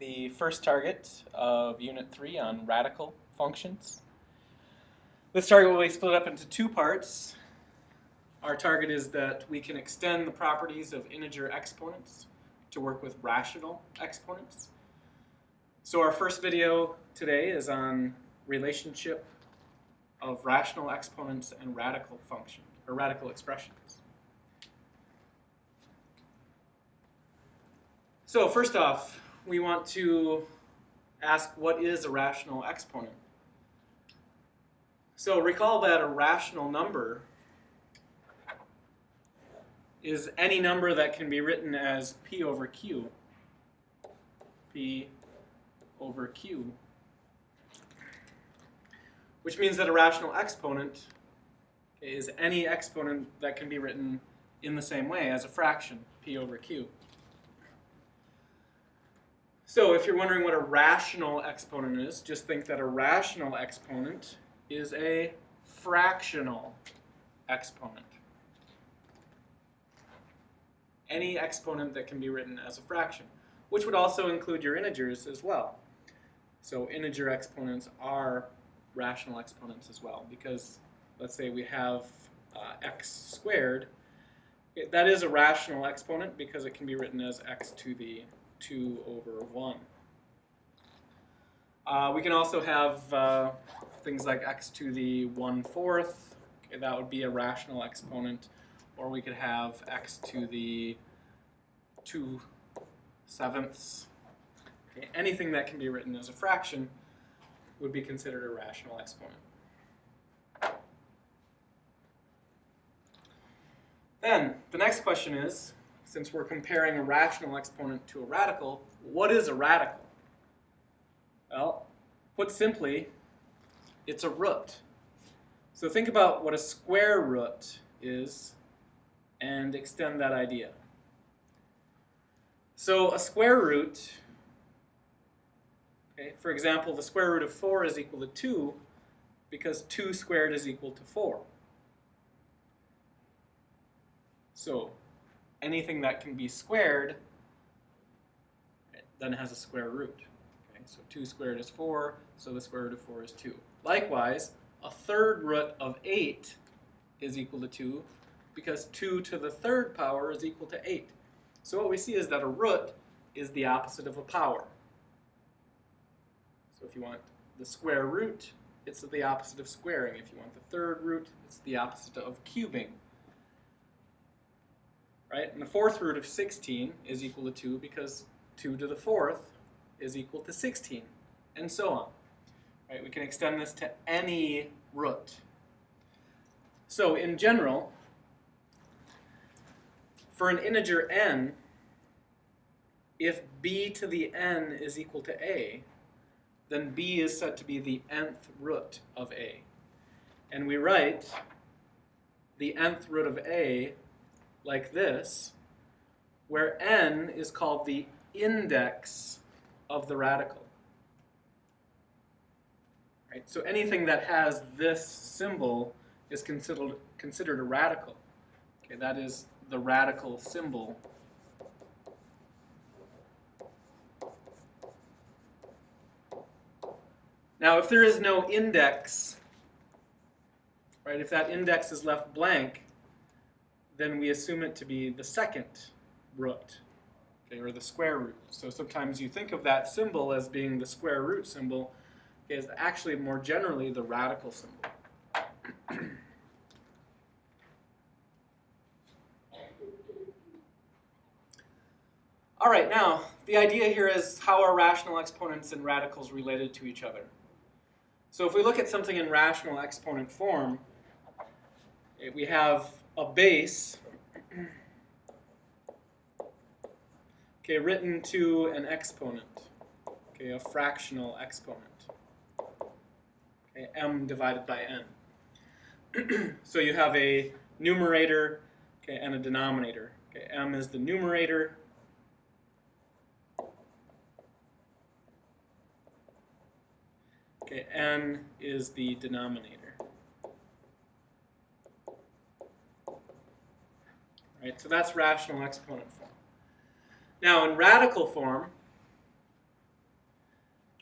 the first target of Unit 3 on radical functions. This target will be split up into two parts. Our target is that we can extend the properties of integer exponents to work with rational exponents. So our first video today is on relationship of rational exponents and radical functions, or radical expressions. So first off, we want to ask, what is a rational exponent? So recall that a rational number is any number that can be written as p over q. P over q. Which means that a rational exponent is any exponent that can be written in the same way as a fraction, p over q. So if you're wondering what a rational exponent is, just think that a rational exponent is a fractional exponent. Any exponent that can be written as a fraction, which would also include your integers as well. So integer exponents are rational exponents as well, because let's say we have x squared. That is a rational exponent because it can be written as x to the 2 over 1. We can also have things like x to the 1/4. Okay, that would be a rational exponent. Or we could have x to the 2/7. Okay, anything that can be written as a fraction would be considered a rational exponent. Then, the next question is, since we're comparing a rational exponent to a radical, what is a radical? Well, put simply, it's a root. So think about what a square root is and extend that idea. So a square root, okay, for example, the square root of 4 is equal to 2 because 2 squared is equal to 4. So anything that can be squared then has a square root. Okay, so 2 squared is 4, so the square root of 4 is 2. Likewise, a third root of 8 is equal to 2 because 2 to the third power is equal to 8. So what we see is that a root is the opposite of a power. So if you want the square root, it's the opposite of squaring. If you want the third root, it's the opposite of cubing. Right? And the fourth root of 16 is equal to 2 because 2 to the fourth is equal to 16, and so on. Right? We can extend this to any root. So in general, for an integer n, if b to the n is equal to a, then b is said to be the nth root of a. And we write the nth root of a like this, where n is called the index of the radical. Right? So anything that has this symbol is considered a radical. Okay, that is the radical symbol. Now, if there is no index, right, if that index is left blank, then we assume it to be the second root, okay, or the square root. So sometimes you think of that symbol as being the square root symbol, okay, is actually more generally the radical symbol. All right, now, the idea here is how are rational exponents and radicals related to each other? So if we look at something in rational exponent form, we have a base, okay, written to an exponent, okay, a fractional exponent, okay, m divided by n. So you have a numerator, okay, and a denominator. Okay, m is the numerator, okay, n is the denominator. Right, so that's rational exponent form. Now in radical form,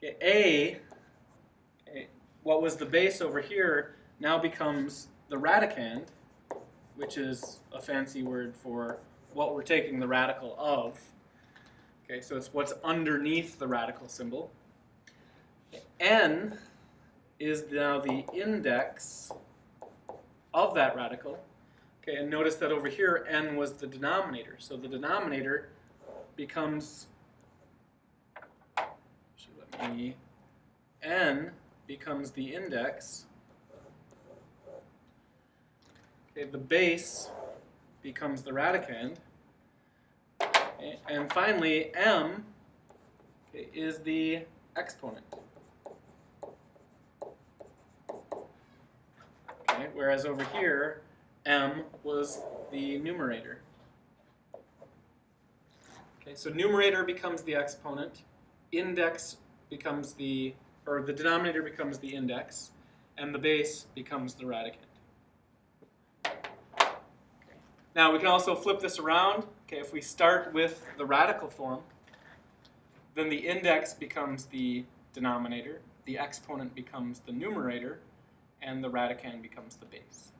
Okay, what was the base over here now becomes the radicand, which is a fancy word for what we're taking the radical of. Okay, so it's what's underneath the radical symbol. N is now the index of that radical. Okay, and notice that over here, n was the denominator. So the denominator becomes, n becomes the index. Okay, the base becomes the radicand. Okay, and finally, m is the exponent. Okay, whereas over here, m was the numerator. Okay, so numerator becomes the exponent, index becomes the denominator becomes the index, and the base becomes the radicand. Okay. Now we can also flip this around. Okay, if we start with the radical form, then the index becomes the denominator, the exponent becomes the numerator, and the radicand becomes the base.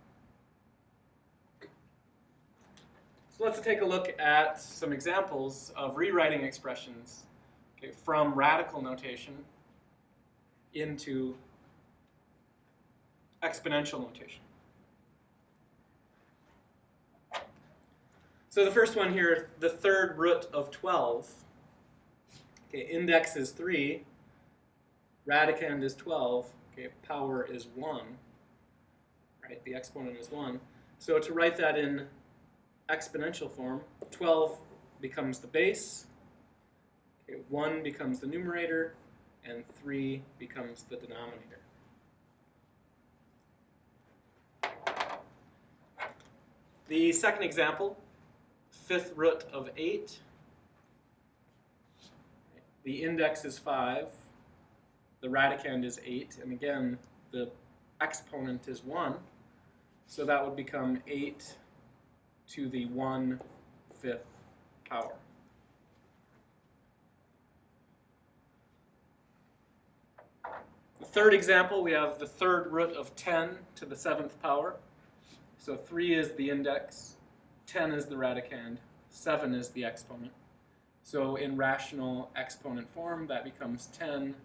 So let's take a look at some examples of rewriting expressions, okay, from radical notation into exponential notation. So the first one here, the third root of 12. Okay, index is 3, radicand is 12, okay, power is 1, right? The exponent is 1. So to write that in exponential form, 12 becomes the base, okay, 1 becomes the numerator, and 3 becomes the denominator. The second example, fifth root of 8. The index is 5, the radicand is 8, and again, the exponent is 1, so that would become 8 to the 1/5 power. The third example, we have the third root of 10 to the 7th power. So 3 is the index, 10 is the radicand, 7 is the exponent. So in rational exponent form, that becomes 10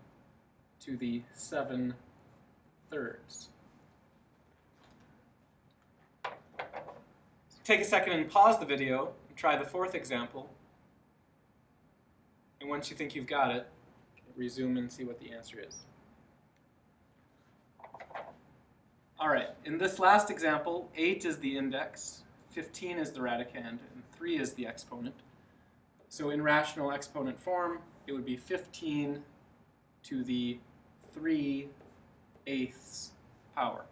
to the 7/3. Take a second and pause the video and try the fourth example. And once you think you've got it, resume and see what the answer is. All right, in this last example, 8 is the index, 15 is the radicand, and 3 is the exponent. So in rational exponent form, it would be 15 to the 3/8 power.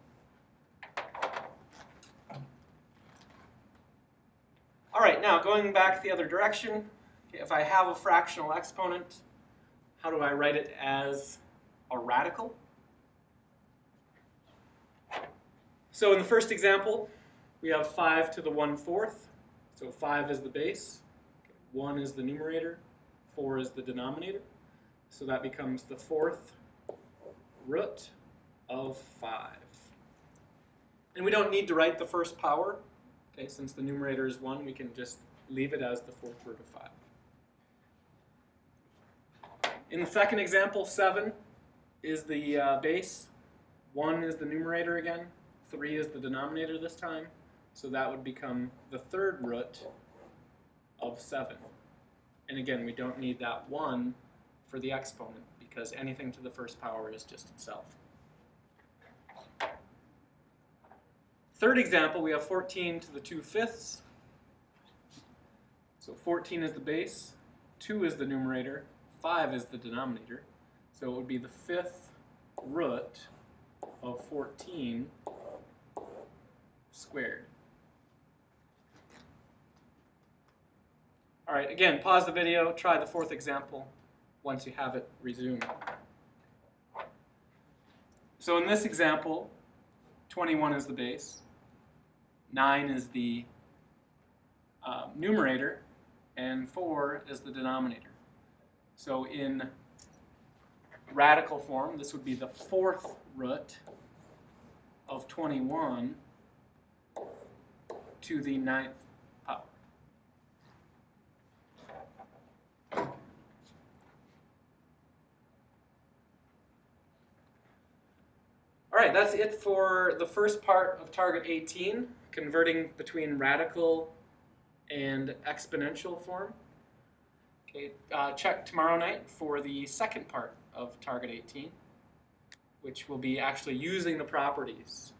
All right, now going back the other direction, if I have a fractional exponent, how do I write it as a radical? So in the first example, we have 5 to the 1/4. So 5 is the base, 1 is the numerator, 4 is the denominator. So that becomes the 4th root of 5. And we don't need to write the first power. Okay, since the numerator is 1, we can just leave it as the 4th root of 5. In the second example, 7 is the base, 1 is the numerator again, 3 is the denominator this time, so that would become the 3rd root of 7. And again, we don't need that 1 for the exponent because anything to the first power is just itself. Third example, we have 14 to the 2/5. So 14 is the base, 2 is the numerator, 5 is the denominator. So it would be the 5th root of 14 squared. All right, again, pause the video, try the fourth example. Once you have it, resume. So in this example, 21 is the base, 9 is the numerator, and 4 is the denominator. So in radical form, this would be the fourth root of 21 to the ninth power. All right, that's it for the first part of target 18, converting between radical and exponential form. Okay, check tomorrow night for the second part of target 18, which will be actually using the properties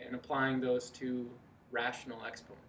and applying those to rational exponents.